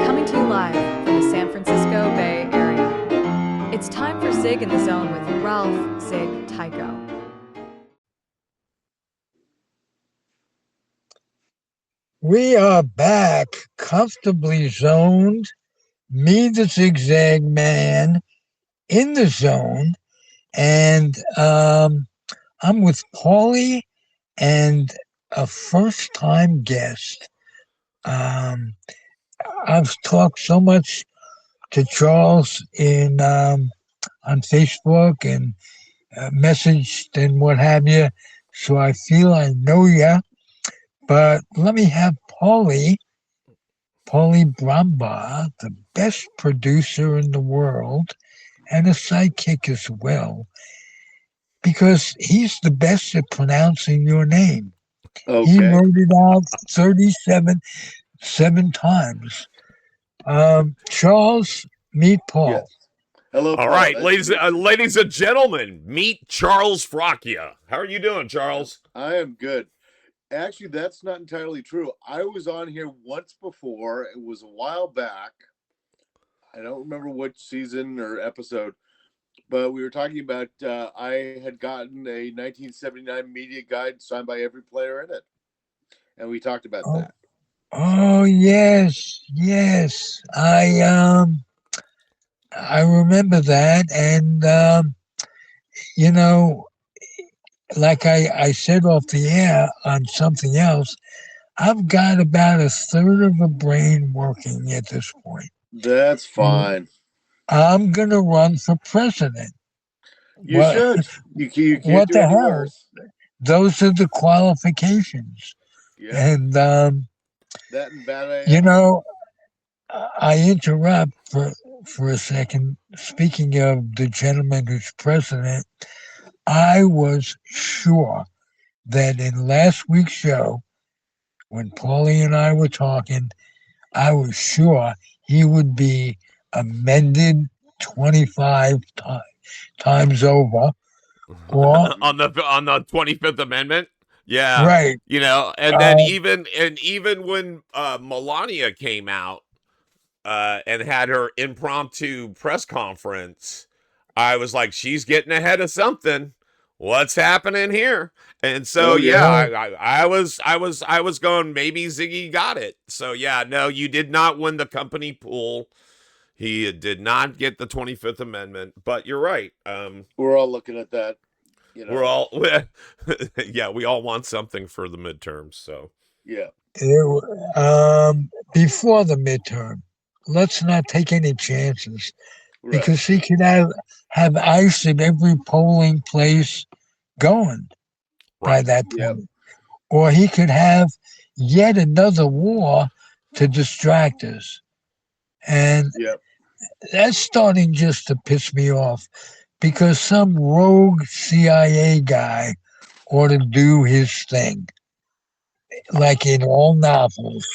Coming to you live from the San Francisco Bay Area. It's time for Zig in the Zone with Ralph Zig Tycho. We are back, comfortably zoned. Me, the Zigzag Man, in the zone, and I'm with Paulie and a first-time guest. I've talked so much to Charles on Facebook and messaged and what have you, so I feel I know you. But let me have Paulie Bramba, the best producer in the world, and a sidekick as well, because he's the best at pronouncing your name. Okay. He wrote it out 37 times. Charles, meet Paul. Yes. Hello, All Paul. right, Nice ladies and gentlemen, meet Charles Fracchia. How are you doing, Charles? I am good. Actually, that's not entirely true. I was on here once before. It was a while back. I don't remember which season or episode, but we were talking about I had gotten a 1979 media guide signed by every player in it, and we talked about that. Oh yes. I remember that, and like I said off the air on something else, I've got about a third of a brain working at this point. That's fine. I'm gonna run for president. You should. You can't what do the any hell? worse. Those are the qualifications. Yeah. And that and bad AI. I interrupt for a second. Speaking of the gentleman who's president, I was sure that in last week's show, when Paulie and I were talking, I was sure he would be amended 25 times over. Or, on the 25th Amendment. Yeah. right. And then even when Melania came out and had her impromptu press conference, I was like, she's getting ahead of something. What's happening here? And so I was going, maybe Ziggy got it. So yeah, no, you did not win the company pool. He did not get the 25th Amendment, but you're right. We're all looking at that. We're all, yeah, we all want something for the midterms. So yeah. Before the midterm, let's not take any chances, Right. because he could have ice in every polling place going by that point. Yep. Or he could have yet another war to distract us. And that's starting just to piss me off, because some rogue CIA guy ought to do his thing, like in all novels.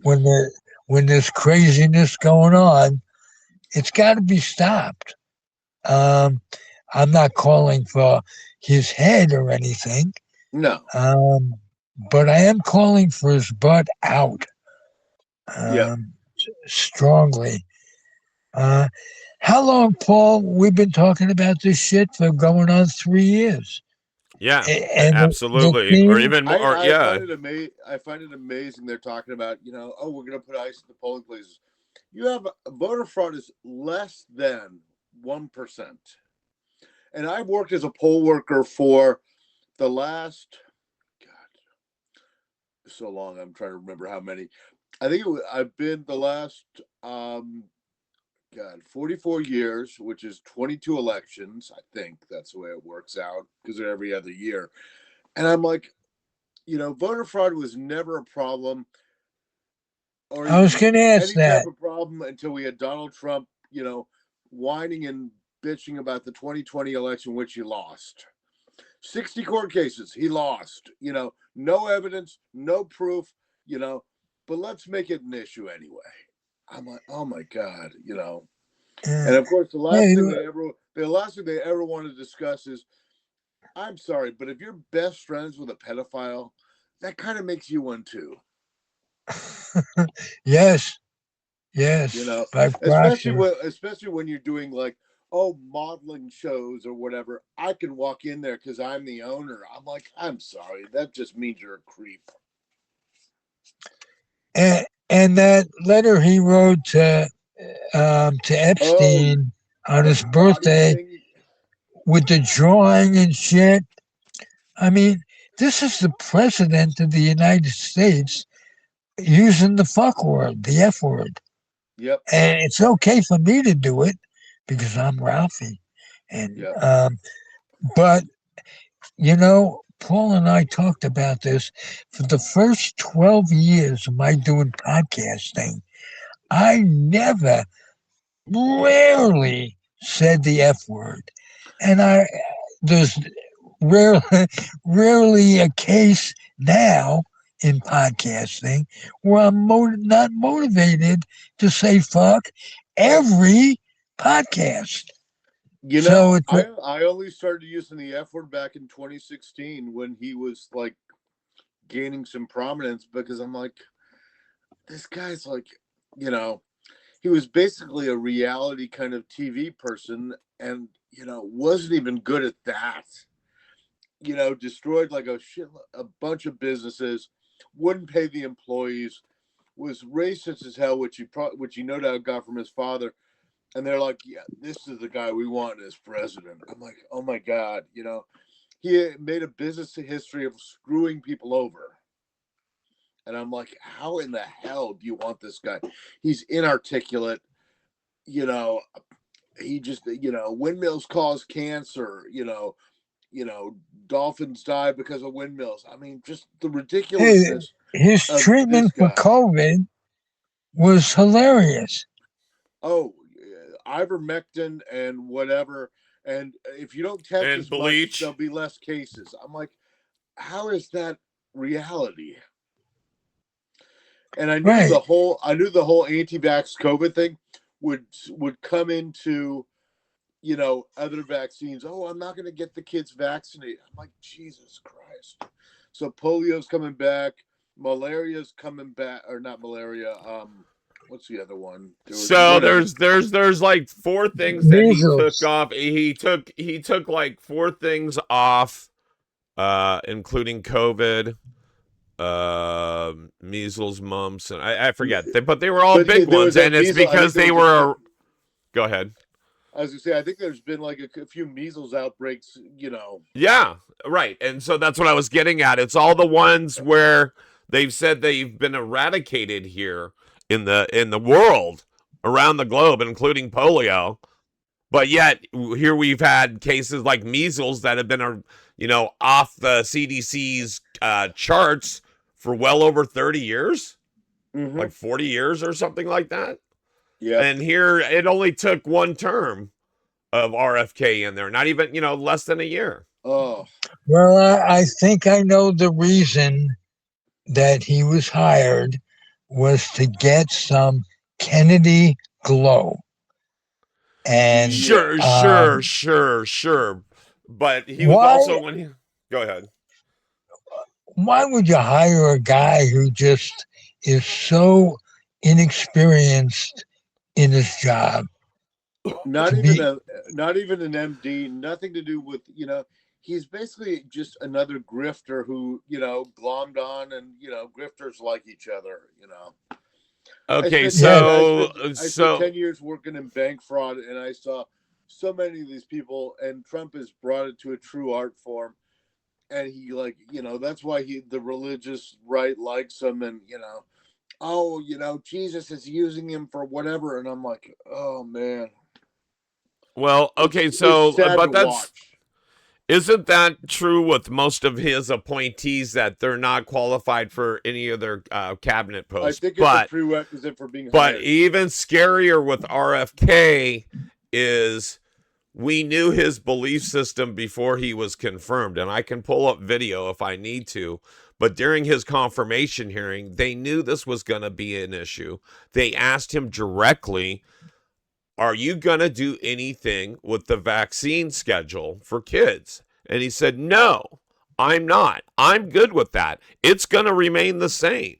When there's craziness going on, it's got to be stopped. I'm not calling for his head or anything. No. But I am calling for his butt out. Strongly. How long, Paul? We've been talking about this shit for going on 3 years. Yeah, And the absolutely. Or thing, even more. Or, I yeah. find it I find it amazing. They're talking about, oh, we're going to put ice at the polling places. You have voter fraud is less than 1%. And I've worked as a poll worker for the last, God, so long. I'm trying to remember how many. I think I've been the last, 44 years, which is 22 elections. I think that's the way it works out because they're every other year. And I'm like, voter fraud was never a problem or I was even going to ask any type that. of problem until we had Donald Trump, whining and bitching about the 2020 election, which he lost. 60 court cases, he lost. No evidence, no proof, but let's make it an issue anyway. I'm like, oh my God, And of course, the last thing they ever want to discuss is, I'm sorry, but if you're best friends with a pedophile, that kind of makes you one too. Yes, You yes, know, by proxy. especially when you're doing like, modeling shows or whatever. I can walk in there because I'm the owner. I'm like, I'm sorry, that just means you're a creep. And that letter he wrote to Oh, Epstein on the his body birthday thing. with the drawing and shit. I mean, this is the president of the United States using the fuck word, the F word. Yep, And it's okay for me to do it because I'm Ralphie. And yep. but Paul and I talked about this for the first 12 years of my doing podcasting. I never, rarely said the F word. And there's rarely, rarely a case now in podcasting where I'm not motivated to say fuck every podcast. So it's I only started using the F word back in 2016 when he was like gaining some prominence because I'm like, this guy's like, you know, he was basically a reality kind of TV person and, wasn't even good at that. Destroyed like a bunch of businesses, wouldn't pay the employees, was racist as hell, which he no doubt got from his father. And they're like, yeah, this is the guy we want as president. I'm like, oh my God, he made a business history of screwing people over. And I'm like, how in the hell do you want this guy? He's inarticulate, he just, windmills cause cancer, dolphins die because of windmills. I mean, just the hey, ridiculousness his of this treatment for guy. COVID was hilarious. Oh, ivermectin and whatever. And if you don't test And as much, bleach. there'll be less cases. I'm like, how is that reality? And Right. I knew the whole anti-vax COVID thing would come into, other vaccines. Oh, I'm not going to get the kids vaccinated. I'm like, Jesus Christ. So polio's coming back, malaria's coming back, or not malaria. What's the other one? So Whatever. there's like four things that he took Measles. off. He took like four things off, including COVID, measles, mumps, and I forget. But they were all But big there was ones, that and it's measles. I think because there they was were. Go ahead. I was gonna say, I think there's been like a few measles outbreaks. Yeah, right. And so that's what I was getting at. It's all the ones where they've said they've been eradicated here in the world around the globe, including polio. But yet here we've had cases like measles that have been, off the CDC's charts for well over 30 years, Mm-hmm. like 40 years or something like that. Yep. And here it only took one term of RFK in there, not even, less than a year. Oh, Well, I think I know the reason that he was hired was to get some Kennedy glow. And yeah. Sure. But he was why also when he. Go ahead. why would you hire a guy who just is so inexperienced in his job Not to even be a not even an MD. Nothing to do with he's basically just another grifter who, glommed on, and, grifters like each other, Okay, Yeah. I spent 10 years working in bank fraud, and I saw so many of these people, and Trump has brought it to a true art form. And he, that's why the religious right likes him, and, Jesus is using him for whatever. And I'm like, oh man. well, okay, It's so sad to but watch. isn't that true with most of his appointees that they're not qualified for any of their cabinet I posts? think it's a prerequisite for being But hired. even scarier with RFK is we knew his belief system before he was confirmed, and I can pull up video if I need to. But during his confirmation hearing, they knew this was going to be an issue. They asked him directly, are you going to do anything with the vaccine schedule for kids? And he said, no, I'm not. I'm good with that. It's going to remain the same.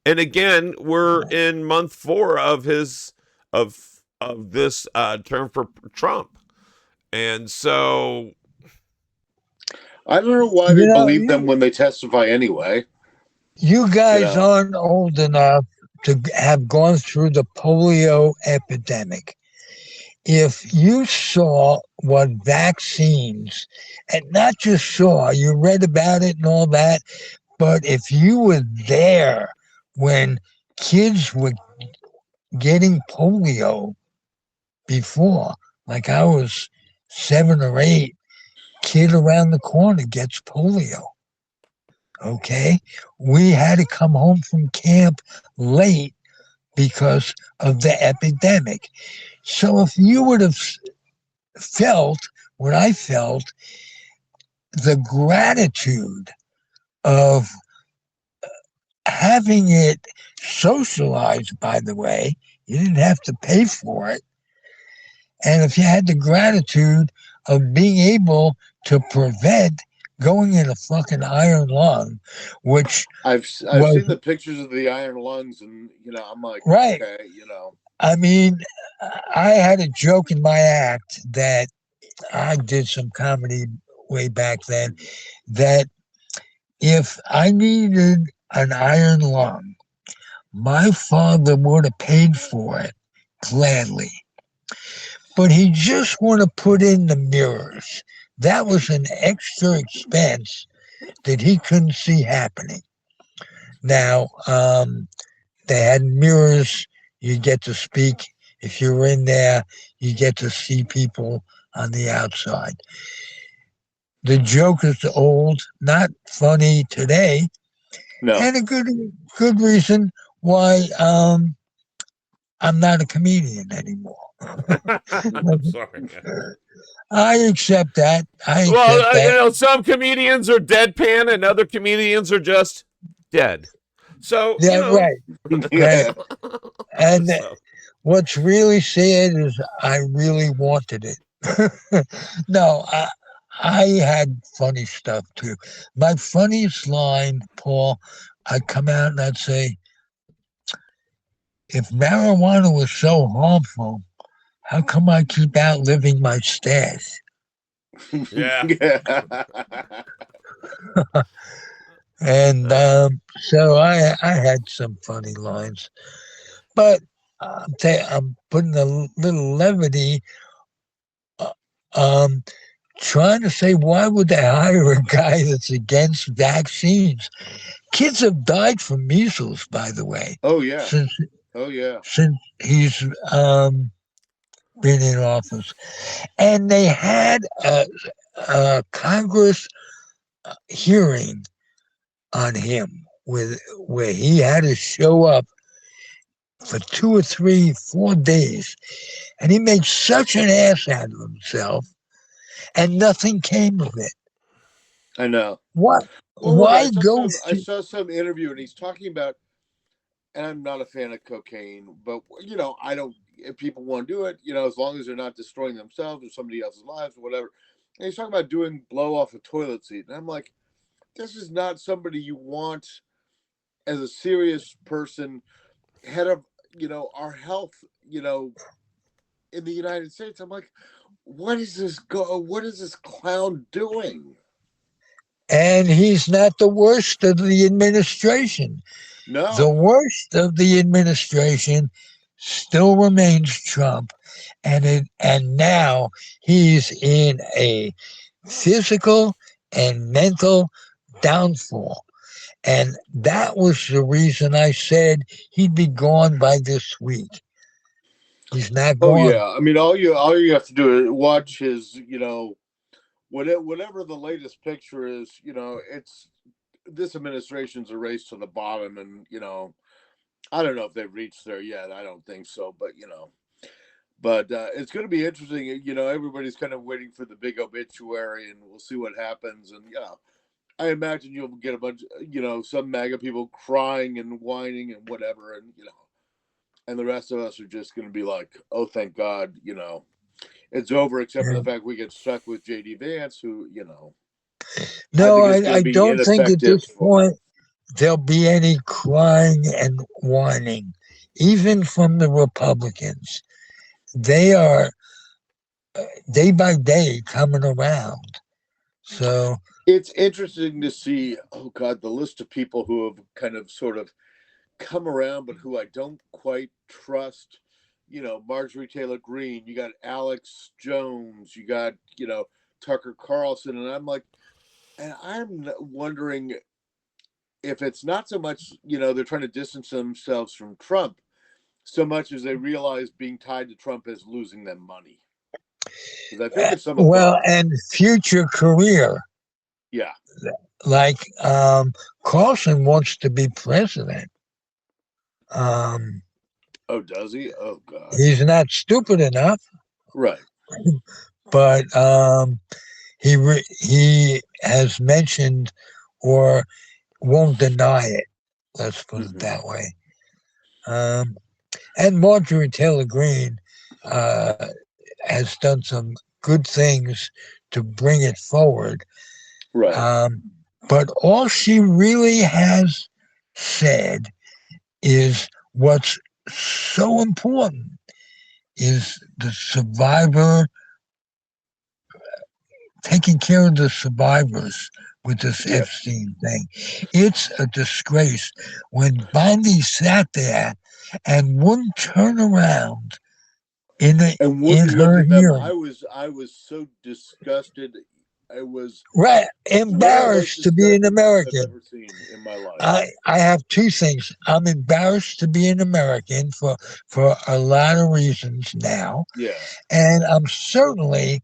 And again, we're in month 4 of his of this term for Trump. And so I don't know why they believe them when they testify anyway. You guys aren't old enough to have gone through the polio epidemic. If you saw what vaccines, and not just saw, you read about it and all that, but if you were there when kids were getting polio before, like I was 7 or 8, kid around the corner gets polio. Okay. We had to come home from camp late because of the epidemic. So if you would have felt what I felt, the gratitude of having it socialized, by the way, you didn't have to pay for it. And if you had the gratitude of being able to prevent going in a fucking iron lung, which I've seen the pictures of the iron lungs, and I'm like, right. Okay, I mean, I had a joke in my act that I did some comedy way back then, that if I needed an iron lung, my father would have paid for it gladly. But he just want to put in the mirrors. That was an extra expense that he couldn't see happening. Now, they had mirrors. You get to speak. If you're in there, you get to see people on the outside. The joke is old, not funny today, no. and a good reason why I'm not a comedian anymore. I'm sorry. I accept that. I accept that. Some comedians are deadpan and other comedians are just dead. So, Yeah, right. Yeah. And so. what's really sad is I really wanted it. No, I had funny stuff too. My funniest line, Paul, I'd come out and I'd say, if marijuana was so harmful, how come I keep outliving my stash? Yeah. And so I had some funny lines, but I'm putting a little levity. Uh, um, trying to say, why would they hire a guy that's against vaccines? Kids have died from measles, by the way. Oh yeah. Since Since he's been in office, and they had a Congress hearing on him where he had to show up for 2 or 3, 4 days, and he made such an ass out of himself, and nothing came of it. I know. What? Well, Why look, go? I saw some interview, and he's talking about, and I'm not a fan of cocaine, but I don't. If people want to do it, as long as they're not destroying themselves or somebody else's lives or whatever. And he's talking about doing blow off a toilet seat, and I'm like, this is not somebody you want as a serious person, head of our health, in the United States. I'm like, what is this clown doing? And he's not the worst of the administration. The No. worst of the administration still remains Trump, and now he's in a physical and mental downfall. And that was the reason I said he'd be gone by this week. He's not Oh gone. yeah. I mean, all you have to do is watch his, whatever the latest picture is. It's this administration's a race to the bottom, and I don't know if they've reached there yet. I don't think so, but it's going to be interesting. Everybody's kind of waiting for the big obituary, and we'll see what happens. And I imagine you'll get a bunch, some MAGA people crying and whining and whatever, and the rest of us are just going to be like, oh, thank God, it's over, except for the fact we get stuck with JD Vance, who, No, I think is going I to be don't think at ineffective. this point there'll be any crying and whining, even from the Republicans. They are day by day coming around. So It's interesting to see, oh God, the list of people who have kind of sort of come around, but who I don't quite trust. Marjorie Taylor Greene, you got Alex Jones, you got, Tucker Carlson. And I'm wondering if it's not so much, they're trying to distance themselves from Trump so much as they realize being tied to Trump is losing them money. Because I think it's some of both. and future career. Yeah. Like Carlson wants to be president. Oh, does he? Oh God. He's not stupid enough, Right. but he has mentioned or won't deny it. Let's put it that way. And Marjorie Taylor Greene has done some good things to bring it forward. Right. But all she really has said is what's so important is the survivor, taking care of the survivors with this Epstein thing. It's a disgrace when Bondi sat there and wouldn't turn around in wouldn't look her at them. hearing. I was so disgusted. I was Right, embarrassed to be an American. I've ever seen in my life. I have two things. I'm embarrassed to be an American for a lot of reasons now. Yeah. And I'm certainly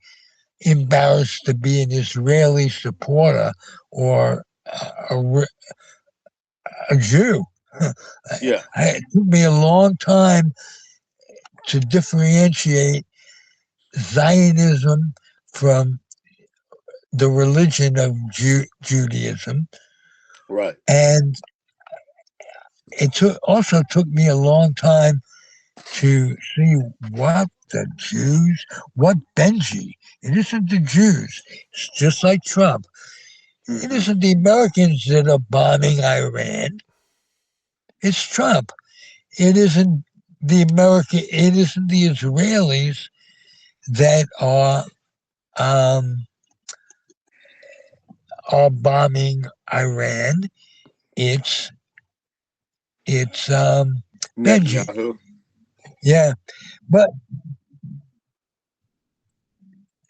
embarrassed to be an Israeli supporter or a Jew. Yeah. It took me a long time to differentiate Zionism from the religion of Judaism. Right. And it also took me a long time to see what the Jews, what Benji. It isn't the Jews. It's just like Trump. It isn't the Americans that are bombing Iran. It's Trump. It isn't it isn't the Israelis that are bombing Iran. It's Benji. Netanyahu. Yeah. But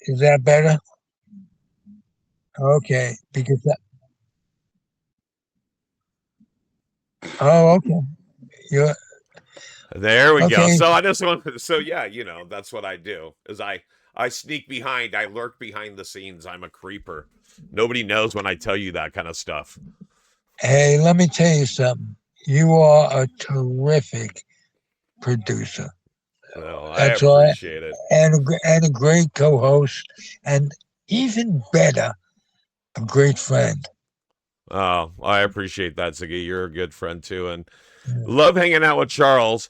is that better? Okay. Because okay. You're There we go. okay. So I just want. So yeah, that's what I do. Is I sneak behind. I lurk behind the scenes. I'm a creeper. Nobody knows when I tell you that kind of stuff. Hey, let me tell you something. You are a terrific producer. Well, I That's all. appreciate it. And a great co-host, and even better, a great friend. Oh, I appreciate that, Ziggy. You're a good friend too, and love hanging out with Charles.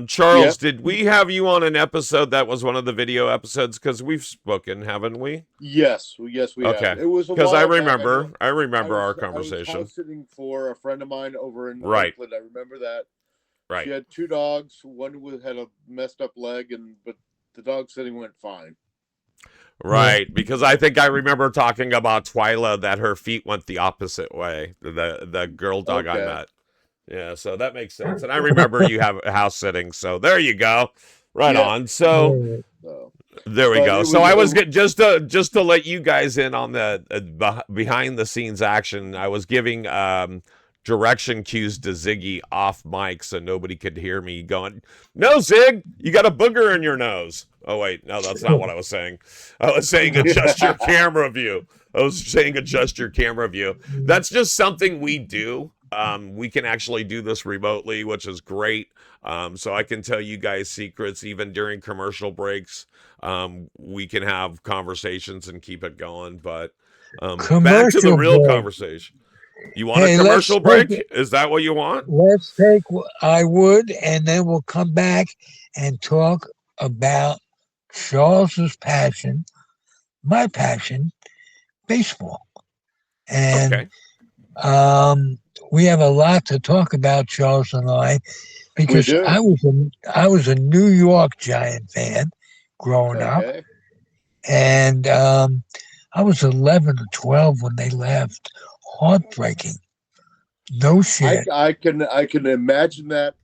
Charles, did we have you on an episode that was one of the video episodes? Because we've spoken, haven't we? Yes, we Okay. have. It was because I remember. remember our conversation. I was house sitting for a friend of mine over in Right. Oakland. I remember that. Right. She had two dogs. One had a messed up leg, but the dog sitting went fine. Right, because I think I remember talking about Twyla that her feet went the opposite way. The girl dog I Okay. met. Yeah, so that makes sense. And I remember you have house sitting, so there you go. Right Yeah. on. So So, there we but go. it So was I was just to let you guys in on the behind the scenes action. I was giving direction cues to Ziggy off mic so nobody could hear me going, "No, Zig, you got a booger in your nose." Oh wait, no, that's not what I was saying. I was saying adjust your camera view. I was saying adjust your camera view. That's just something we do. We can actually do this remotely, which is great. So I can tell you guys secrets even during commercial breaks. We can have conversations and keep it going. But back to the Commercial real break. conversation. You want a Hey, commercial break? Is that what you want? let's take, I would, and then we'll come back and talk about Charles's passion, my passion, baseball. And Okay. we have a lot to talk about, Charles and I, we because do. I was a New York Giant fan growing up, Okay. and I was 11 or 12 when they left. Heartbreaking. No shit. I can imagine that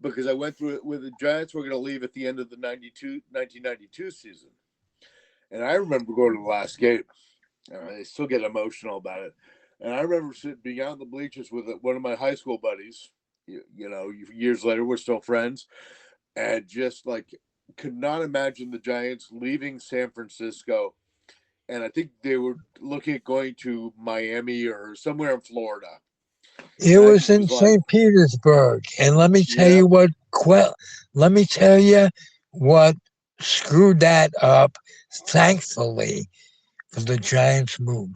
because I went through it with the Giants. Were going to leave at the end of the 1992 season. And I remember going to the last game. I still get emotional about it. And I remember being out in the bleachers with one of my high school buddies. Years later, we're still friends. And just like could not imagine the Giants leaving San Francisco. And I think they were looking at going to Miami or somewhere in Florida. It And I was just in was like, St. Petersburg, and let me tell yeah, you what. Let me tell you what screwed that up. Thankfully, for the Giants' move,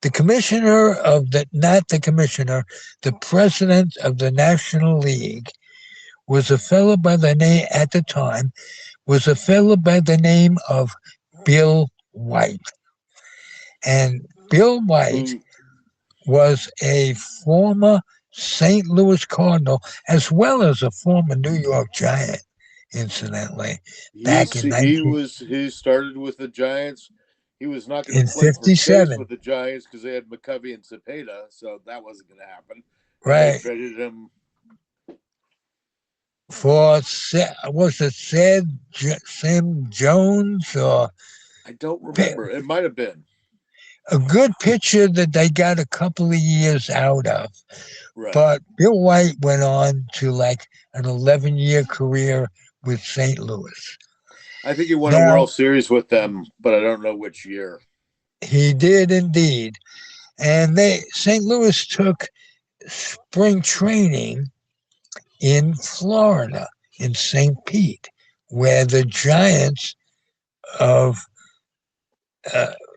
the commissioner of the not the commissioner, the president of the National League was a fellow by the name at the time was a fellow by the name of Bill White, and Bill White who was a former St. Louis Cardinal as well as a former New York Giant, incidentally, back he started with the Giants. He was not going in to play for space 57. with the Giants because they had McCovey and Cepeda, so that wasn't going to happen. And they Right. traded him. For, was it Sam Jones or I don't remember. It might have been a good pitcher that they got a couple of years out of? right. But Bill White went on to like an 11-year career with St. Louis. I think he won a Now, World Series with them, but I don't know which year. he did indeed. And St. Louis took spring training in Florida, in St. Pete, where the Giants of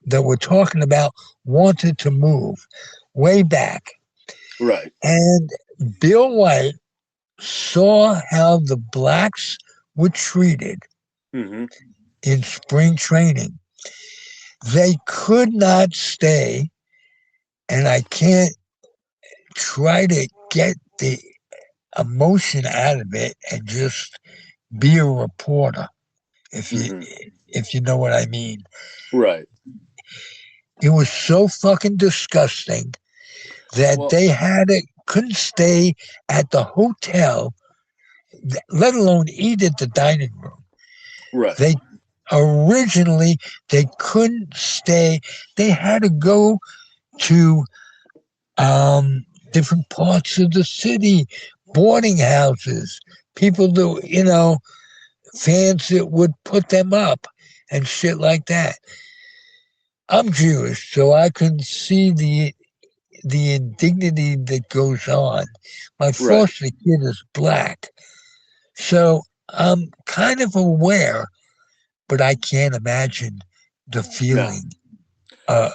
that we're talking about wanted to move way back. Right. And Bill White saw how the blacks were treated Mm-hmm. in spring training. They could not stay, and I can't try to get the emotion out of it and just be a reporter, if you Mm-hmm. if you know what I mean. Right. It was so fucking disgusting that Well, they couldn't stay at the hotel, let alone eat at the dining room. right. They originally they couldn't stay. They had to go to different parts of the city, boarding houses, people that fans that would put them up and shit like that. I'm Jewish, so I can see the indignity that goes on. My Right. foster kid is black, so I'm kind of aware, but I can't imagine the No. feeling.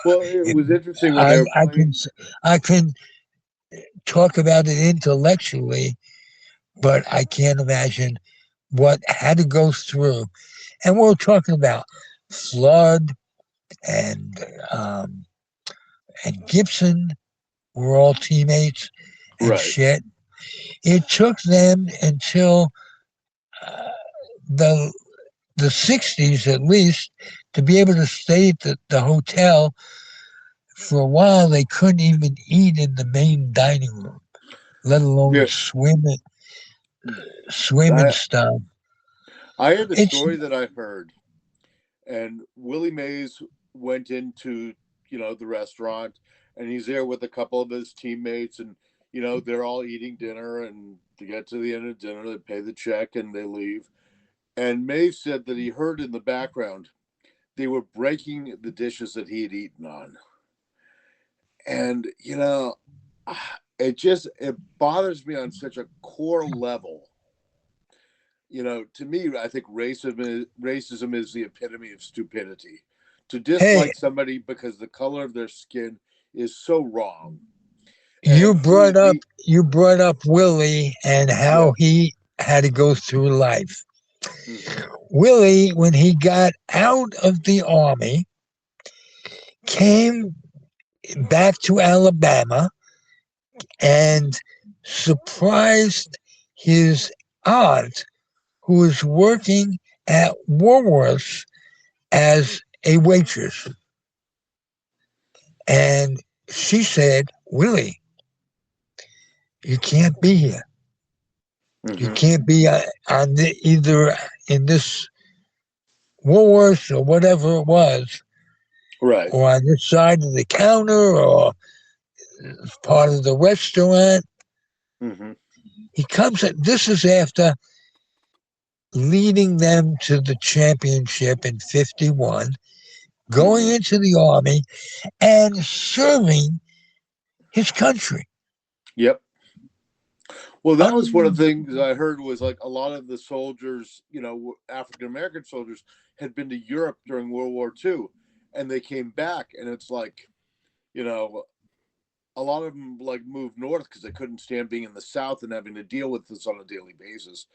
Well, it It, was interesting when they I were I playing. can I can talk about it intellectually, but I can't imagine what had to go through. And we're talking about Flood and um, and Gibson were all teammates and Right. shit. It took them until uh, the the 60s at least, to be able to stay at the hotel for a while. They couldn't even eat in the main dining room, let alone Yeah, swim and I stuff. I had a It's story that I heard, and Willie Mays went into the restaurant, and he's there with a couple of his teammates, and they're all eating dinner, and to get to the end of dinner, they pay the check and they leave. And Mays said that he heard in the background they were breaking the dishes that he had eaten on, and it bothers me on such a core level. To me, I think racism is the epitome of stupidity. To hey, dislike somebody because the color of their skin is so wrong. you And brought up you brought up Willie and yeah, how he had to go through life. hmm Willie, when he got out of the army, came back to Alabama and surprised his aunt, who was working at Woolworths as a waitress. And she said, Willie, you can't be here. You hmm can't be either in this Woolworths or whatever it was, right, or on this side of the counter or part of the restaurant. hmm He comes, this is after leading them to the championship in 51, going hmm into the army and serving his country. yep. Well, that was one of the Um, things I heard was like a lot of the soldiers, African American soldiers, had been to Europe during World War II, and they came back, and it's like, you know, a lot of them like moved north because they couldn't stand being in the South and having to deal with this on a daily basis.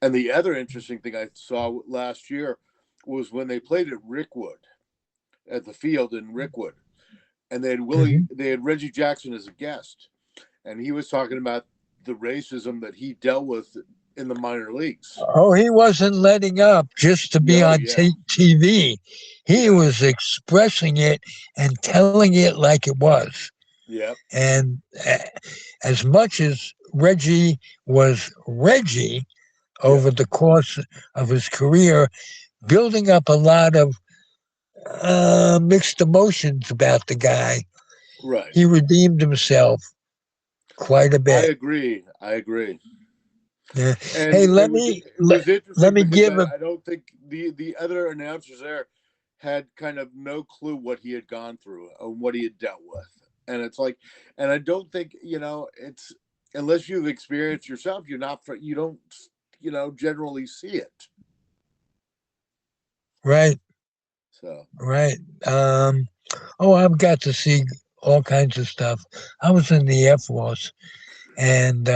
And the other interesting thing I saw last year was when they played at Rickwood, at the field in Rickwood, and mhm. they had Reggie Jackson as a guest, and he was talking about the racism that he dealt with in the minor leagues. Oh, he wasn't letting up just to be Oh on yeah, TV. He yeah, was expressing it and telling it like it was. yep, And as much as Reggie was Reggie yep, over the course of his career, building up a lot of mixed emotions about the guy, right. he redeemed himself quite a I bit. agree. I agree. Yeah. And Hey, it was let interesting me because give a I don't think the other announcers there had kind of no clue what he had gone through or what he had dealt with. And it's like, and I don't think it's unless you've experienced yourself, you don't generally see it. right, So right. Oh, I've got to see all kinds of stuff. I was in the Air Force, and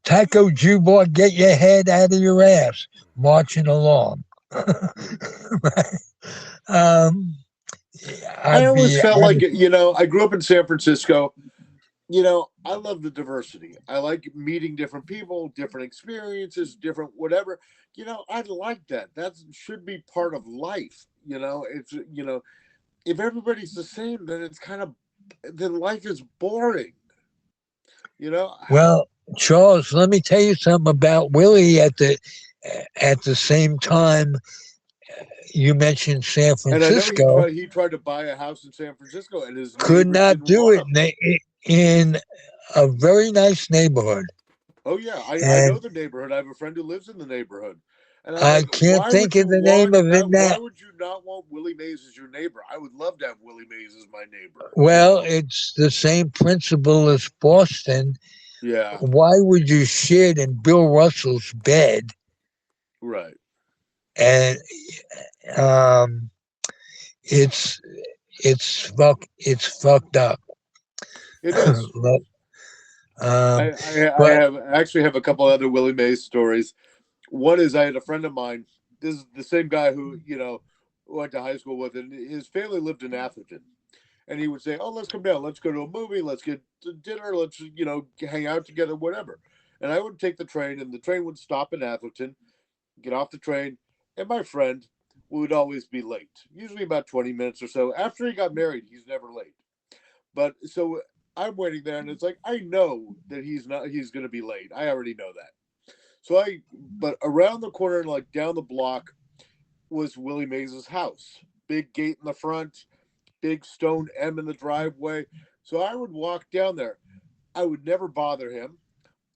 Taco Jubor, get your head out of your ass, marching along. hmm. Right. Um, I always felt like I'd, I grew up in San Francisco. I love the diversity. I like meeting different people, different experiences, different whatever. I like that. That should be part of life. It's if everybody's the same, then life is boring. You know, well, Charles, let me tell you something about Willie at the same time you mentioned San and I know Francisco. he tried to buy a house in San Francisco, and his Could neighbors not didn't do want it him. in a very nice neighborhood. Oh yeah, I know And the neighborhood. I have a friend who lives in the neighborhood, and I'm I like, can't think of the name of it now. Why would you not want Willie Mays as your neighbor? I would love to have Willie Mays as my neighbor. Well, it's the same principle as Boston. Yeah, Why would you shit in Bill Russell's bed? right. And um, it's it's fucked up. It is. I But have actually have a couple other Willie Mays stories. One is I had a friend of mine. This is the same guy who went to high school with, and his family lived in Atherton. And he would say, "Oh, let's come down. Let's go to a movie. Let's get to dinner. Let's hang out together, whatever." And I would take the train, and the train would stop in Atherton. get off the train, and my friend would always be late, usually about 20 minutes or so. After he got married, he's never late. But so I'm waiting there, and it's like I know that he's going to be late. I already know that. But around the corner and like down the block was Willie Mays' house. Big gate in the front, big stone M in the driveway. So I would walk down there. I would never bother him,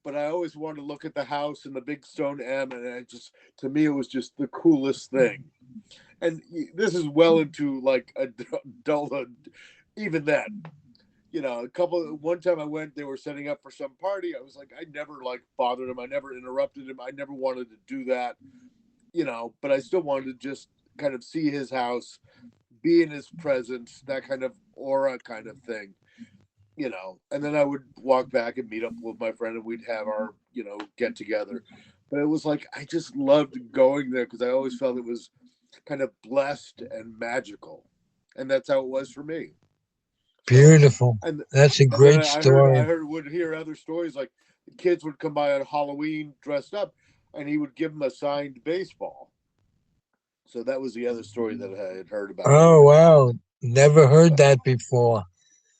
but I always wanted to look at the house and the big stone M, and to me, it was just the coolest thing. And this is well into like adulthood, even then. One time I went, they were setting up for some party. I was like, I never like bothered him. I never interrupted him. I never wanted to do that, but I still wanted to just kind of see his house, be in his presence, that kind of aura kind of thing, and then I would walk back and meet up with my friend and we'd have our, get together. But it was like, I just loved going there because I always felt it was kind of blessed and magical. And that's how it was for me. Beautiful. That's a great story. Would hear other stories like the kids would come by on Halloween dressed up and he would give them a signed baseball. So that was the other story that I had heard about. Oh, wow. Never heard that before.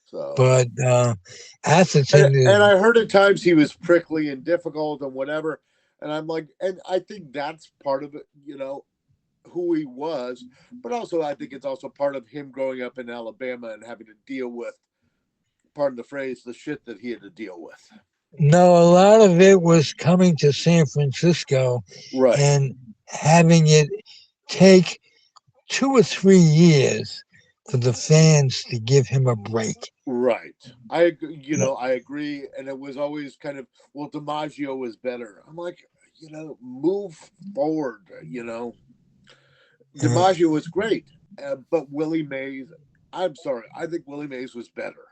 So, but Atherton is... And I heard at times he was prickly and difficult and whatever. And I'm like, and I think that's part of it, who he was. But also, I think it's also part of him growing up in Alabama and having to deal with, pardon the phrase, the shit that he had to deal with. No, a lot of it was coming to San Francisco, right, and having it take 2 or 3 years for the fans to give him a break. Right. I agree. And it was always kind of, well, DiMaggio was better. I'm like, move forward, DiMaggio was great. But Willie Mays, I'm sorry. I think Willie Mays was better.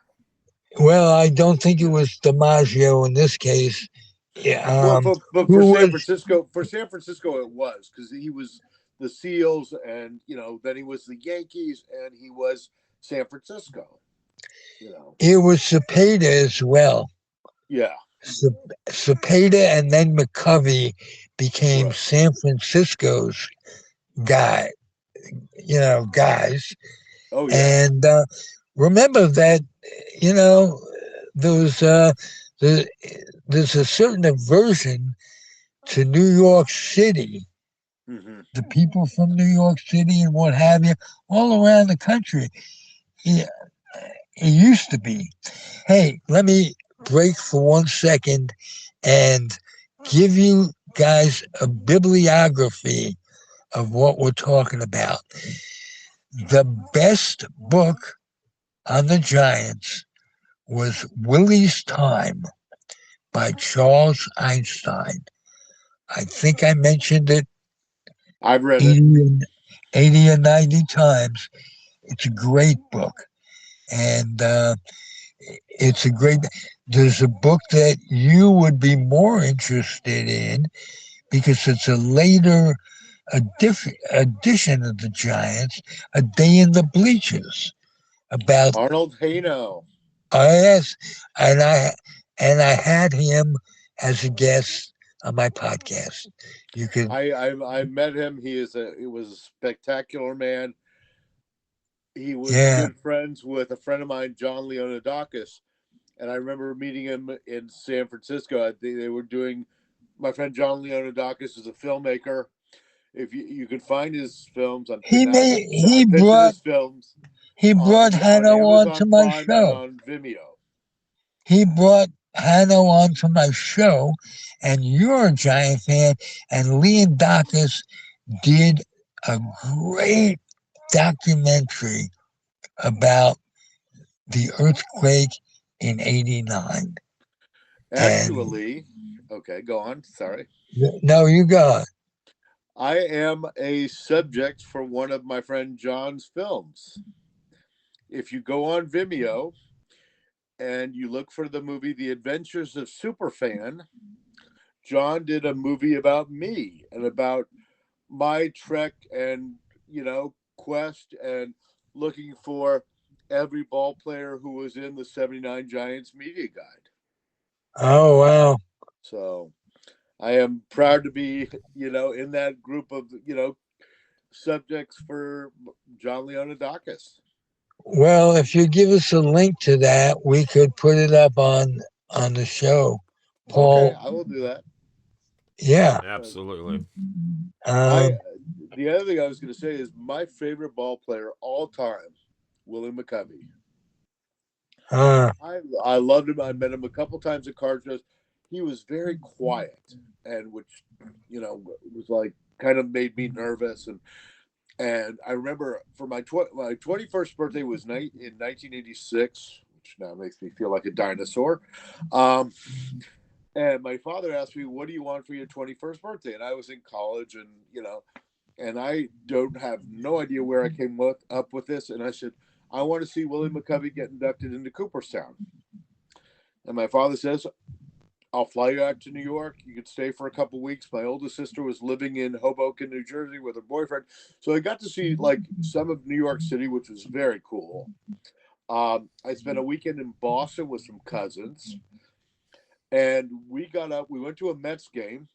Well, I don't think it was DiMaggio in this case. Well, for San Francisco, it was because he was the Seals, and then he was the Yankees, and he was San Francisco. It was Cepeda as well. Yeah, Cepeda, and then McCovey became San Francisco's guys. Oh yeah. And remember that those there's a certain aversion to New York City. Mm-hmm. The people from New York City and what have you, all around the country. It used to be. Hey, let me break for 1 second and give you guys a bibliography of what we're talking about. The best book on the Giants was Willie's Time by Charles Einstein. I think I mentioned it. I've read it 80 or 90 times. It's a great book. And it's a great... There's a book that you would be more interested in because it's a later edition of the Giants, A Day in the Bleachers, about Arnold Haino. Yes, and I had him as a guest on my podcast. You could... I met him. He was a spectacular man. He was good friends with a friend of mine, John Leonidakis, and I remember meeting him in San Francisco. They were doing... My friend John Leonidakis is a filmmaker. If you can find his films on he brought Hanno onto my Prime show. and on Vimeo. He brought Hanno onto my show, and you're a Giant fan, and Leonidakis did a great documentary about the earthquake in '89. Actually, okay, go on. Sorry. No, you go. I am a subject for one of my friend John's films. If you go on Vimeo and you look for the movie The Adventures of Superfan, John did a movie about me and about my trek and, quest and looking for every ball player who was in the 79 Giants media guide. Oh, wow. So I am proud to be, in that group of, subjects for John Leonidakis. Well, if you give us a link to that, we could put it up on the show, Okay, Paul. I will do that. Yeah. Absolutely. I Um, The other thing I was going to say is my favorite ball player all time, Willie McCovey. uh, I loved him. I met him a couple times at card shows. He was very quiet, and which was like kind of made me nervous. And I remember for my 21st birthday was in 1986, which now makes me feel like a dinosaur. Um, and my father asked me, "What do you want for your 21st birthday?" And I was in college, and and I don't have no idea where I came up with this. And I said, "I want to see Willie McCovey get inducted into Cooperstown." And my father says, "I'll fly you out to New York. You could stay for a couple weeks." My oldest sister was living in Hoboken, New Jersey with her boyfriend. So I got to see like some of New York City, which was very cool. I spent a weekend in Boston with some cousins. And we got up, we went to a Mets game,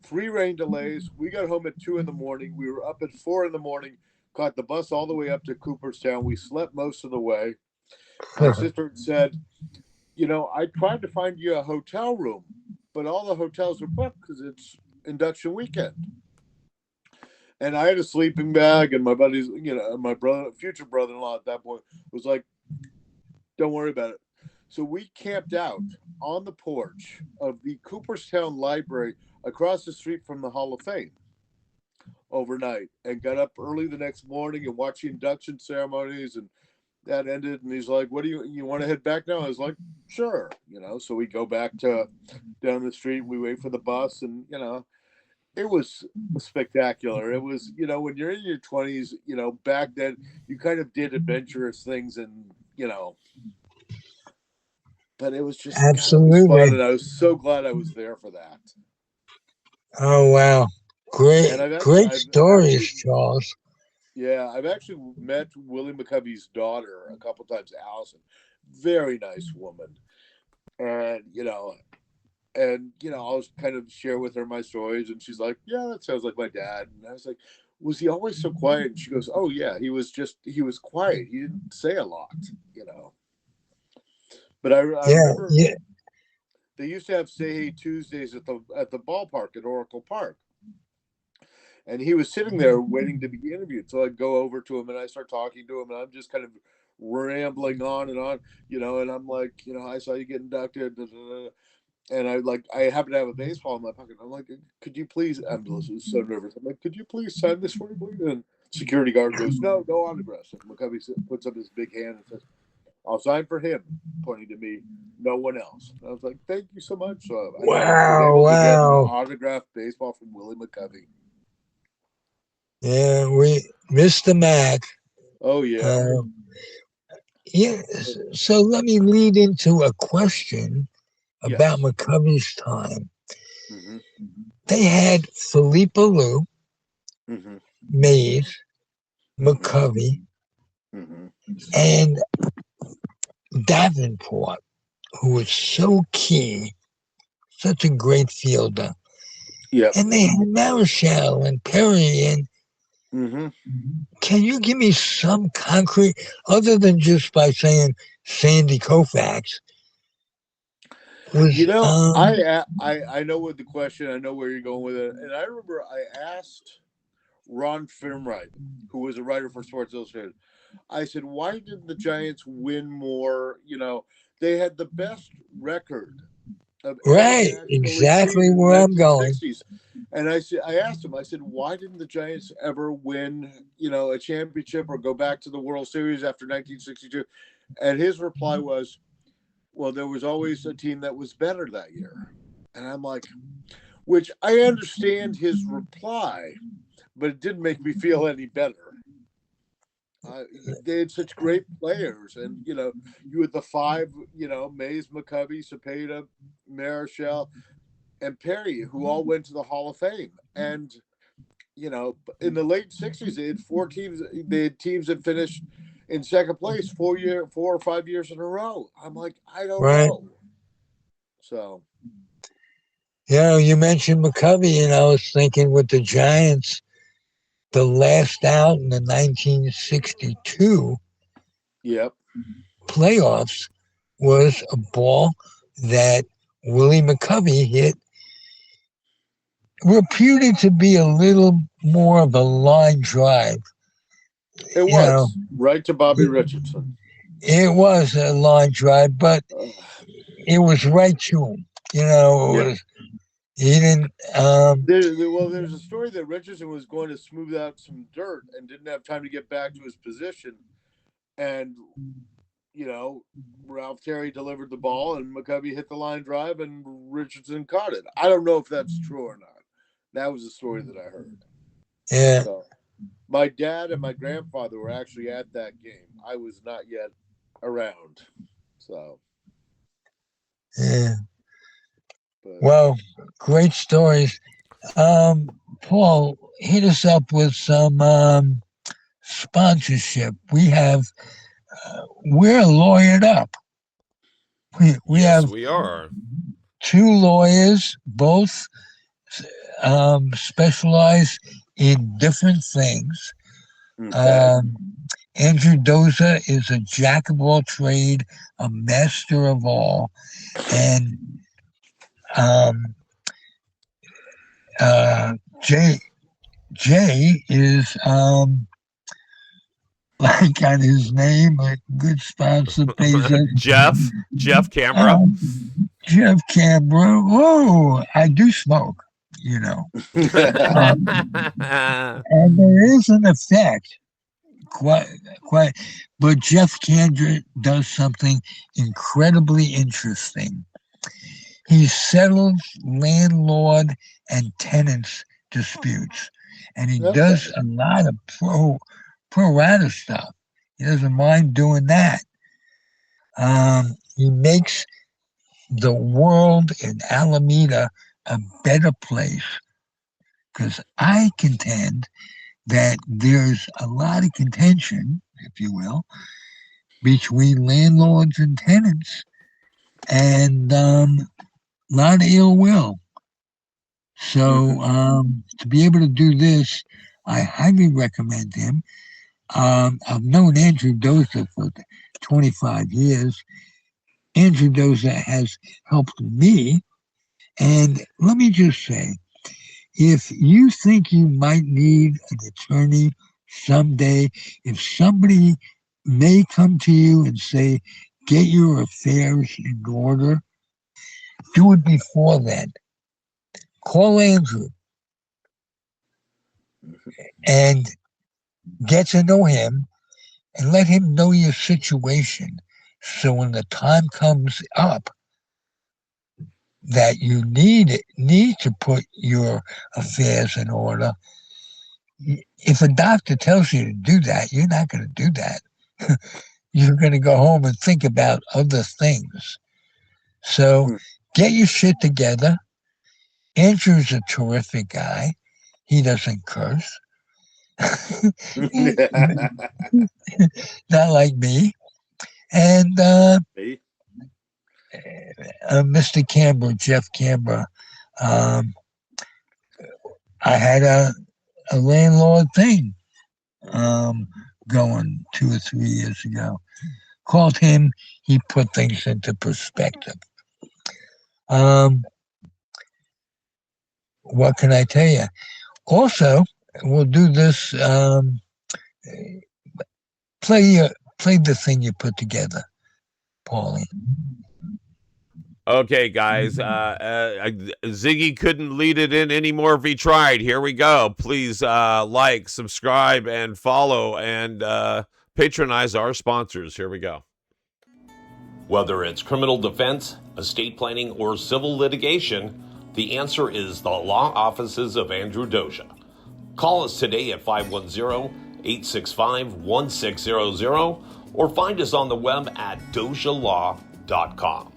3 rain delays. We got home at 2 in the morning. We were up at 4 in the morning, caught the bus all the way up to Cooperstown. We slept most of the way. My sister said, I tried to find you a hotel room, but all the hotels are booked because it's induction weekend. And I had a sleeping bag, and my buddies, my brother, future brother-in-law at that point was like, "Don't worry about it." So we camped out on the porch of the Cooperstown Library across the street from the Hall of Fame overnight, and got up early the next morning and watched the induction ceremonies, and that ended. And he's like, "What do you want to head back now?" I was like, "Sure." So we go back to down the street, we wait for the bus, and it was spectacular. It was, when you're in your 20s, back then you kind of did adventurous things, and but it was just, God, it was fun, absolutely. and I was so glad I was there for that. Oh wow, And great I've stories, actually, Charles. yeah, I've actually met Willie McCovey's daughter a couple times, Allison. Very nice woman, and I'll kind of share with her my stories, and she's like, "Yeah, that sounds like my dad." And I was like, "Was he always so quiet?" And she goes, "Oh yeah, he was quiet. He didn't say a lot, you know." But I Yeah, remember yeah. they used to have Say Hey Tuesdays at the ballpark at Oracle Park, and he was sitting there waiting to be interviewed. So I'd go over to him and I start talking to him, and I'm just kind of rambling on and on, and I'm like, "I saw you get inducted." Da, da, da. And I happen to have a baseball in my pocket. I'm like, "Could you please?" I'm so nervous. I'm like, "Could you please sign this for me, please?" And security guard goes, "No, no autographs." And McCovey puts up his big hand and says, "I'll sign for him," pointing to me, "no one else." And I was like, "Thank you so much." So I was Wow, able to get an wow. autographed baseball from Willie McCovey. Yeah, we Mr. Mac. Oh yeah, Uh, yeah. So let me lead into a question about yes. McCovey's time. Hmm. They had Philippe Lou, Hmm. Mays, Hmm. McCovey, Hmm. and Davenport, who was so key, such a great fielder. Yep. And they had Marichal and Perry. And Hmm. can you give me some concrete, other than just by saying Sandy Koufax? Was I know what the question. I know where you're going with it. And I remember I asked Ron Firmwright, who was a writer for Sports Illustrated. I said, "Why didn't the Giants win more? They had the best record of any right, National League team exactly in the where I'm going. 1960s." And I asked him, I said, "Why didn't the Giants ever win, a championship or go back to the World Series after 1962?" And his reply was, "Well, there was always a team that was better that year." And I'm like, which I understand his reply, but it didn't make me feel any better. They had such great players, and you had the five, Mays, McCovey, Cepeda, Marichal, and Perry, who all went to the Hall of Fame. And in the late '60s, they had four teams. They had teams that finished in second place 4 or 5 years in a row. I'm like, I don't Right. know. So You mentioned McCovey, and I was thinking with the Giants, the last out in the 1962 Yep. playoffs was a ball that Willie McCovey hit, reputed to be a little more of a line drive. It was right to Bobby Richardson. It was a line drive, but it was right to him. He didn't. There's a story that Richardson was going to smooth out some dirt and didn't have time to get back to his position, and Ralph Terry delivered the ball, and McCovey hit the line drive, and Richardson caught it. I don't know if that's true or not. That was a story that I heard. Yeah. So, my dad and my grandfather were actually at that game. I was not yet around. So. Yeah. Well, great stories. Paul, hit us up with some sponsorship. We're lawyered up. We have we are 2 lawyers, both specialize in different things. Okay. Andrew Doza is a jack of all trade, a master of all, and Jay is like on his name, a good sponsor pays us. Jeff Canberra. Jeff Canberra. Whoa, I do smoke, and there is an effect. Quite, but Jeff Canberra does something incredibly interesting. He settles landlord and tenants disputes, and he does a lot of pro rata stuff. He doesn't mind doing that. He makes the world in Alameda a better place, because I contend that there's a lot of contention, if you will, between landlords and tenants, and a lot of ill will. So to be able to do this, I highly recommend him. I've known Andrew Doza for 25 years. Andrew Doza has helped me. And let me just say, if you think you might need an attorney someday, if somebody may come to you and say, get your affairs in order, do it before then. Call Andrew and get to know him and let him know your situation. So when the time comes up that you need to put your affairs in order, if a doctor tells you to do that, you're not going to do that. You're going to go home and think about other things. So get your shit together. Andrew's a terrific guy. He doesn't curse. Not like me. And Mr. Canberra, Jeff Canberra, I had a landlord thing going 2 or 3 years ago. Called him. He put things into perspective. What can I tell you? Also, we'll do this. Play the thing you put together, Paulie. Okay, guys. Ziggy couldn't lead it in anymore if he tried. Here we go. Please like, subscribe, and follow, and patronize our sponsors. Here we go. Whether it's criminal defense, estate planning, or civil litigation, the answer is the law offices of Andrew Doza. Call us today at 510-865-1600 or find us on the web at dozalaw.com.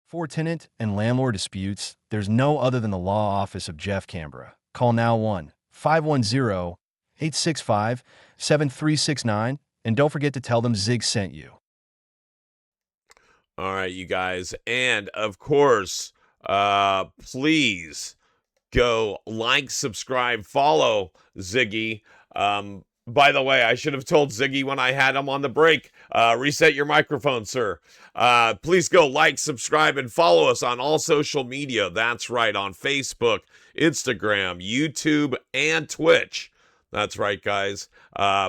For tenant and landlord disputes, there's no other than the law office of Jeff Canberra. Call now 1-510-865-7369, and don't forget to tell them Zig sent you. All right, you guys. And of course, please go like, subscribe, follow Ziggy. By the way, I should have told Ziggy when I had him on the break. Reset your microphone, sir. Please go like, subscribe, and follow us on all social media. That's right, on Facebook, Instagram, YouTube, and Twitch. That's right, guys.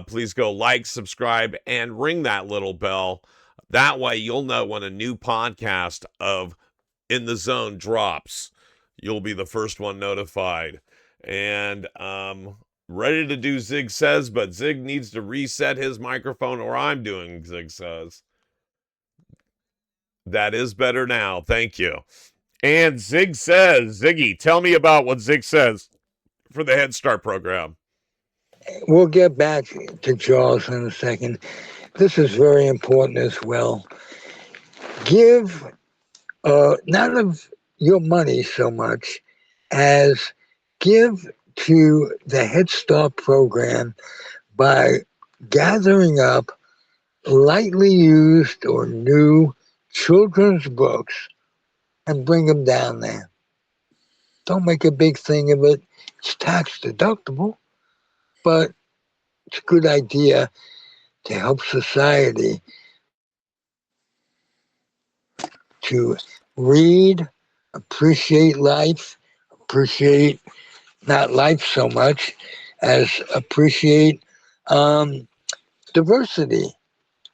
Please go like, subscribe, and ring that little bell. That way you'll know when a new podcast of In the Zone drops. You'll be the first one notified. And ready to do Zig Says, but Zig needs to reset his microphone, or I'm doing Zig Says. That is better now. Thank you. And Zig Says, Ziggy, tell me about what Zig says for the Head Start program. We'll get back to Charles in a second. This is very important as well. Give not of your money so much as give to the Head Start program by gathering up lightly used or new children's books and bring them down there. Don't make a big thing of it. It's tax deductible, but it's a good idea to help society to read, appreciate life, appreciate not life so much as appreciate diversity,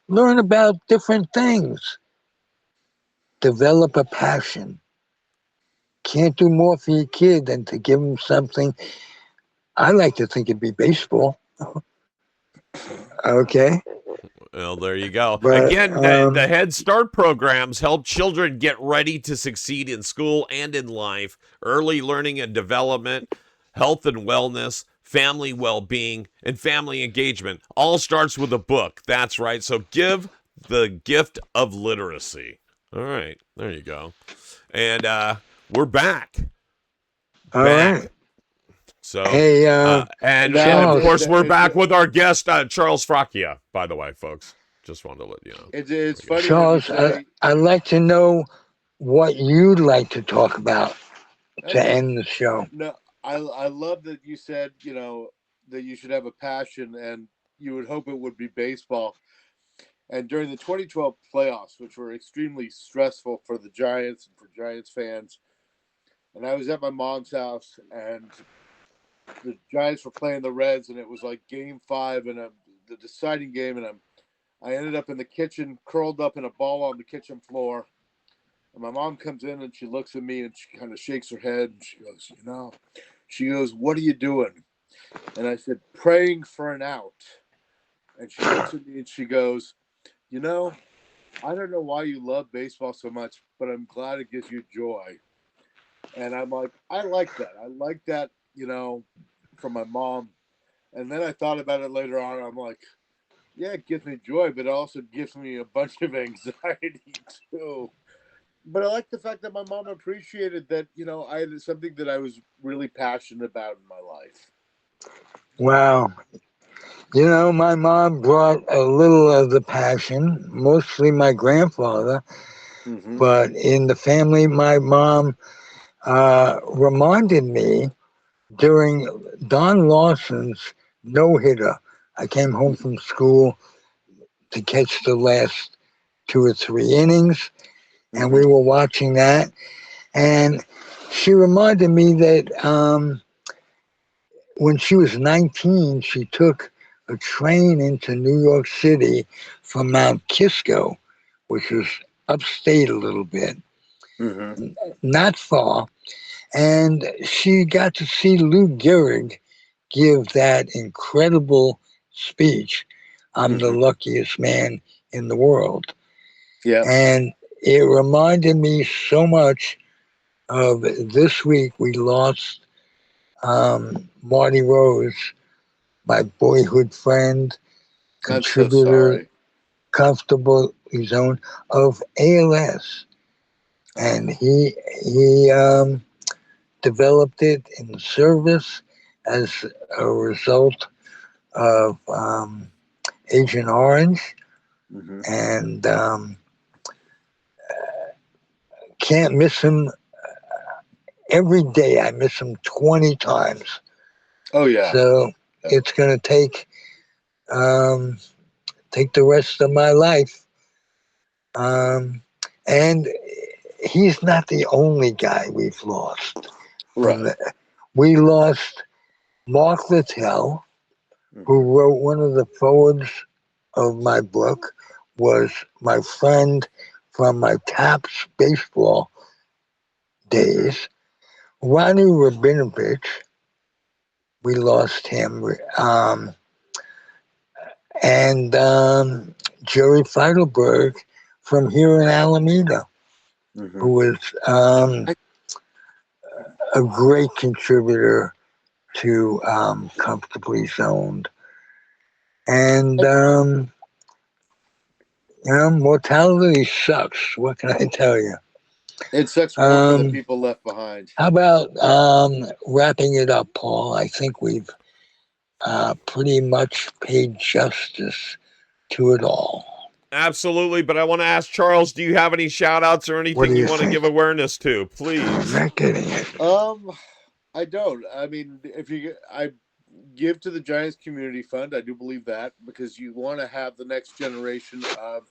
learn about different things, develop a passion. Can't do more for your kid than to give them something. I like to think it'd be baseball. Okay. Well, there you go. But Again, the Head Start programs help children get ready to succeed in school and in life, early learning and development, health and wellness, family well-being, and family engagement. All starts with a book. That's right. So give the gift of literacy. All right. There you go. And we're back. all right. So, Hey, and of Charles. course, we're back with our guest, Charles Fracchia, by the way, folks. Just wanted to let you know. It's funny. Charles, I'd like to know what you'd like to talk about to end the show. No, I love that you said, that you should have a passion, and you would hope it would be baseball. And during the 2012 playoffs, which were extremely stressful for the Giants and for Giants fans, and I was at my mom's house, and the Giants were playing the Reds, and it was like Game 5 and the deciding game, and I ended up in the kitchen, curled up in a ball on the kitchen floor. And my mom comes in and she looks at me and she kind of shakes her head and she goes, "What are you doing?" And I said, "Praying for an out." And she looks at me and she goes, "I don't know why you love baseball so much, but I'm glad it gives you joy." And I'm like, I like that. I like that, from my mom. And then I thought about it later on. I'm like, yeah, it gives me joy, but it also gives me a bunch of anxiety too. But I like the fact that my mom appreciated that, I had something that I was really passionate about in my life. Wow. My mom brought a little of the passion, mostly my grandfather, but in the family, my mom reminded me during Don Lawson's no-hitter. I came home from school to catch the last 2 or 3 innings, and we were watching that. And she reminded me that when she was 19, she took a train into New York City from Mount Kisco, which was upstate a little bit, not far. And she got to see Lou Gehrig give that incredible speech, "I'm the luckiest man in the world." Yeah. And it reminded me so much of this week we lost Marty Rose, my boyhood friend, contributor, comfortable zone of ALS. And he developed it in service as a result of Agent Orange. And can't miss him. Every day I miss him 20 times. Oh yeah. So it's going to take the rest of my life. And he's not the only guy we've lost. Right. We lost Mark Littell, who wrote one of the forwards of my book, was my friend from my Taps baseball days. Ronnie Rabinovich, we lost him. And Jerry Feidelberg from here in Alameda, who was a great contributor to Comfortably Zoned. And, mortality sucks. What can I tell you? It sucks more for the people left behind. How about wrapping it up, Paul? I think we've pretty much paid justice to it all. Absolutely, but I want to ask Charles, do you have any shout outs or anything you want to give awareness to, please? I'm not getting it. I don't. I mean, I give to the Giants Community Fund. I do believe that, because you want to have the next generation of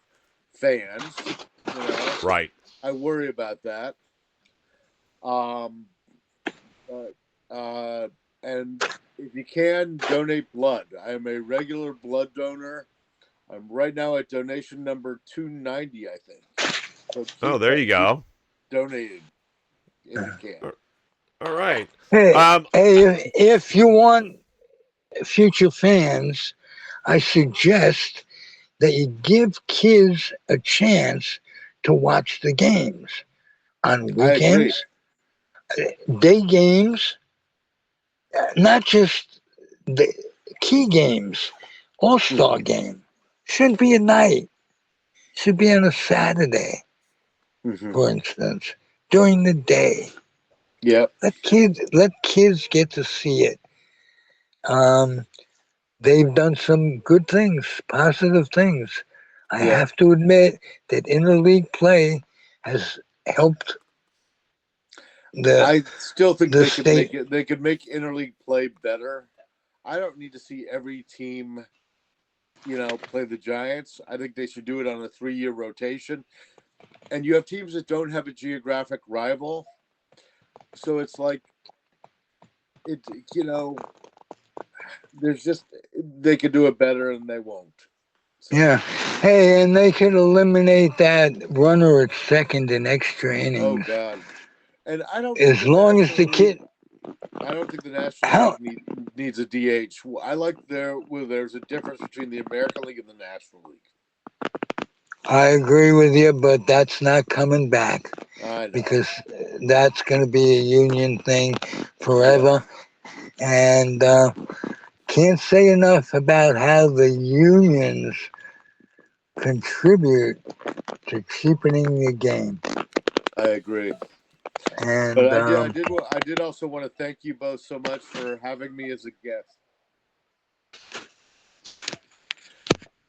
fans. Right. I worry about that. And if you can, donate blood. I am a regular blood donor. I'm right now at donation number 290, I think. So there you go. Donating if you can. All right. Hey, if you want future fans, I suggest that you give kids a chance to watch the games on weekends, day games, not just the key games, all-star game. Shouldn't be at night. Should be on a Saturday, for instance, during the day. Yep. Let kids get to see it. They've done some good things, positive things. I have to admit that interleague play has helped I still think the they could make interleague play better. I don't need to see every team, play the Giants. I think they should do it on a 3-year rotation. And you have teams that don't have a geographic rival. So it's like, there's just, they could do it better and they won't. So. Yeah. Hey, and they could eliminate that runner at second in extra innings. Oh, God. And I don't as long as the kid. I don't think the National League needs a DH. I like there's a difference between the American League and the National League. I agree with you, but that's not coming back. I know. Because that's going to be a union thing forever. Yeah. And can't say enough about how the unions contribute to cheapening the game. I agree. And but I did also want to thank you both so much for having me as a guest.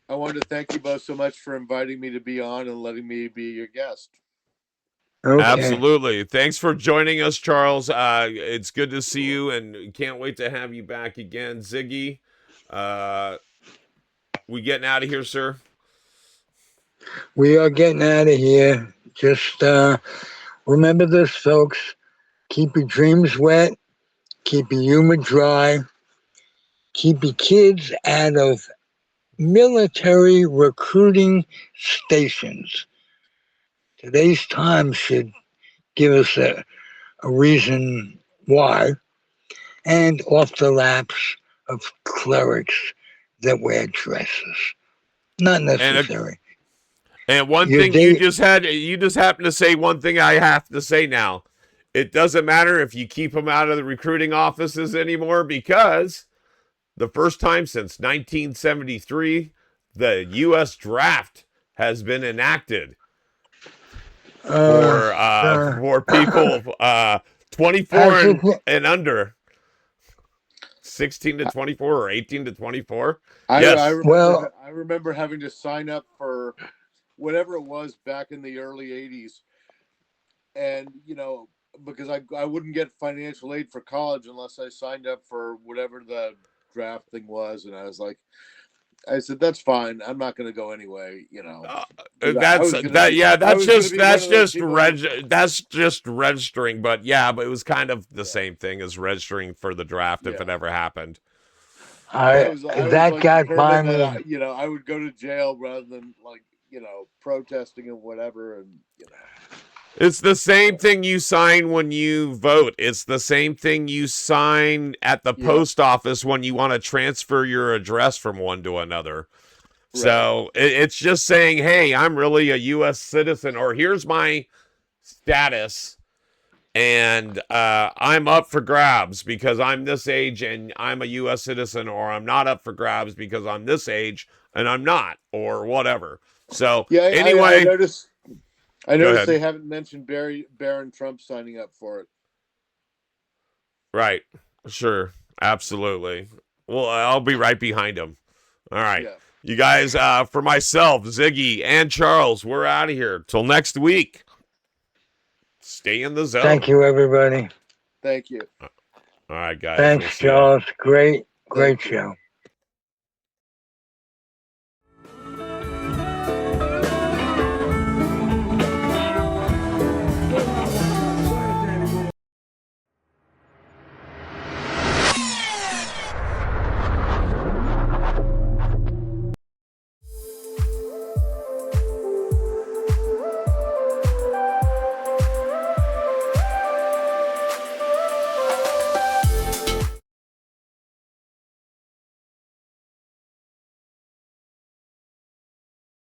I wanted to thank you both so much for inviting me to be on and letting me be your guest. Okay. Absolutely. Thanks for joining us, Charles. It's good to see you, and can't wait to have you back again. Ziggy, we getting out of here, sir? We are getting out of here. Just remember this, folks. Keep your dreams wet. Keep your humor dry. Keep your kids out of military recruiting stations. Today's times should give us a reason why. And off the laps of clerics that wear dresses. Not necessary. And one thing you just happened to say one thing I have to say now. It doesn't matter if you keep them out of the recruiting offices anymore, because the first time since 1973, the U.S. draft has been enacted for people 24 and under. 16 to 24 or 18 to 24. Yes. I remember having to sign up for whatever it was back in the early 80s. and because I wouldn't get financial aid for college unless I signed up for whatever the draft thing was, and I said that's fine. I'm not going to go anyway. 'Cause I That's was going to that. be Yeah, I was going to be one that's of those just people who, that's just registering. But yeah, but it was kind of the yeah, same thing as registering for the draft if yeah. it ever happened. I I was that like got determined that finally. I would go to jail rather than protesting and whatever, and It's the same so, thing you sign when you vote. It's the same thing you sign at the yeah, post office when you want to transfer your address from one to another. right, So it's just saying, hey, I'm really a U.S. citizen, or here's my status, and I'm up for grabs because I'm this age and I'm a U.S. citizen, or I'm not up for grabs because I'm this age and I'm not, or whatever. So yeah. I anyway, noticed. I go noticed ahead. they haven't mentioned Baron Trump signing up for it. Right. Sure. Absolutely. Well, I'll be right behind him. All right. Yeah. You guys, for myself, Ziggy, and Charles, we're out of here. Till next week. Stay in the Thank zone. you, everybody. Thank you. All right, guys. We'll Thanks, see ya. Charles. Great Thank you. show.